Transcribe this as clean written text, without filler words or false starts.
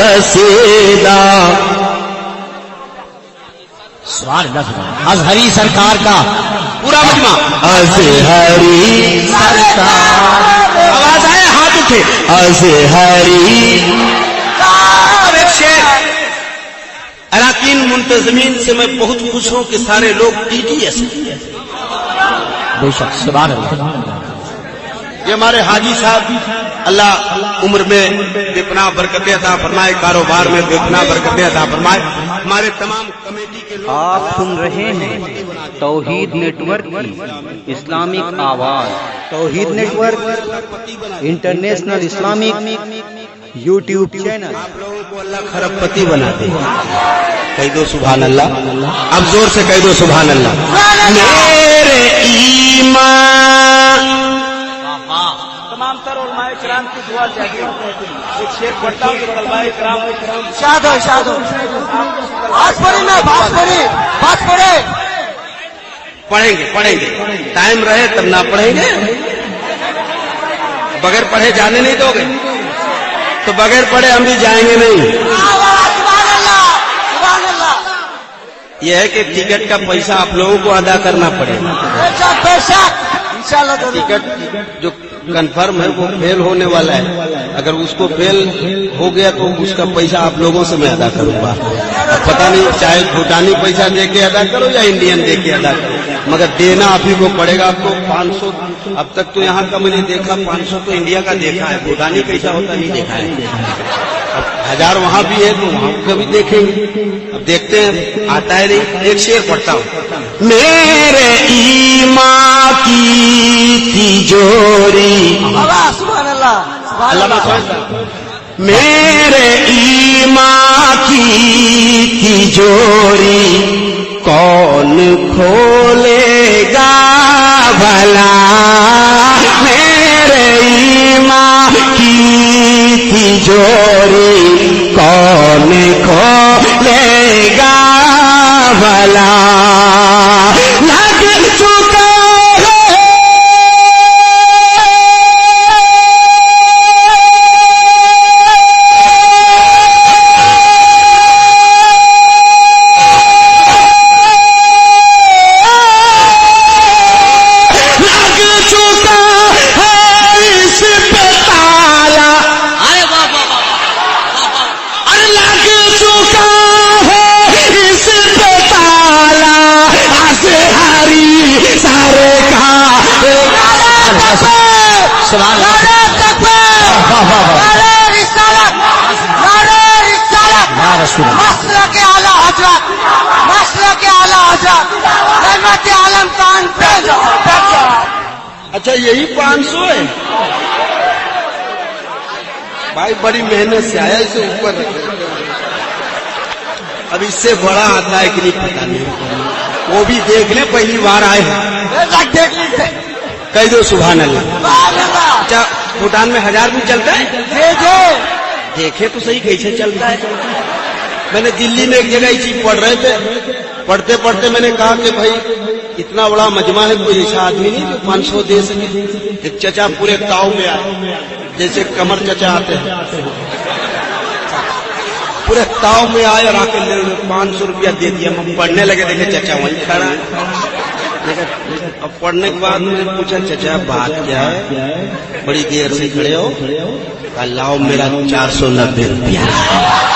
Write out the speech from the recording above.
قصیدہ ازہری سرکار کا پورا مجمع ازہری سرکار آواز آئے ہاتھ اٹھے ازہری ایک شعر اراکین منتظمین سے میں بہت خوش ہوں کہ سارے لوگ ٹی ٹی ایس بے شک سبحان اللہ یہ ہمارے حاجی صاحب اللہ عمر میں بے پناہ برکتیں عطا فرمائے کاروبار میں بے پناہ برکتیں عطا فرمائے ہمارے تمام کمیٹی کے لوگ آپ سن رہے ہیں توحید نیٹ ورک کی Islamic Awaz Tawheed network international Islamic YouTube channel آپ لوگوں کو اللہ کھرب پتی بنا دے کہہ دو سبحان اللہ اب زور سے کہہ دو سبحان اللہ میرے ایمان تمام تر علماء کرام کی دعا چاہیے ایک شعر پڑھتا ہوں کہ طلباء کرام شاد ہو بات پڑھے پڑھیں گے ٹائم رہے تب نہ پڑھیں گے بغیر پڑھے جانے نہیں دو گے تو بغیر پڑھے ہم بھی جائیں گے نہیں یہ ہے کہ ٹکٹ کا پیسہ آپ لوگوں کو ادا کرنا پڑے گا ٹکٹ جو کنفرم ہے وہ فیل ہونے والا ہے اگر اس کو فیل ہو گیا تو اس کا پیسہ آپ لوگوں سے میں ادا کروں گا اب پتہ نہیں چاہے بھوٹانی پیسہ دے کے ادا کرو یا انڈین دے کے ادا کرو مگر دینا آپ ہی کو پڑے گا آپ کو 500 اب تک تو یہاں کا میں نے دیکھا 500 تو انڈیا کا دیکھا ہے بھوٹانی کیسا ہوتا نہیں دیکھا ہے اب 1000 وہاں بھی ہے تو وہاں کو بھی دیکھیں گے اب دیکھتے ہیں آتا ہے نہیں ایک شعر پڑھتا ہوں میرے ایمان کی تجوری اللہ میرے ایمان کی تجوری کون کھولے گا بھلا میرے ایمان کی تجوری کون کھولے گا بھلا لگ چکا اچھا یہی 500 ہے بھائی بڑی محنت سے آیا اسے اوپر اب اس سے بڑا آتا ہے کہ نہیں پتا نہیں وہ بھی دیکھ لیں پہلی بار آئے ہیں کہہ دو سبحان اللہ اچھا بھوٹان میں 1000 بھی چلتا ہے دیکھے تو صحیح کیسے چلتا ہے میں نے دلی میں ایک جگہ یہ چیز پڑھ رہے تھے پڑھتے پڑھتے میں نے کہا کہ بھائی اتنا بڑا مجمع ہے کوئی ایسا آدمی نہیں جو 500 دے سکے ایک چچا پورے تاؤ میں آئے جیسے کمر چچا آتے ہیں پورے تاؤ میں آئے اور آ کے 500 روپیہ دے دیا ہم پڑھنے لگے دیکھے چچا وہیں کھڑا ہے اب پڑھنے کے بعد میں نے پوچھا چچا بات کیا ہے بڑی دیر سے کھڑے ہو لاؤ میرا 490 روپیہ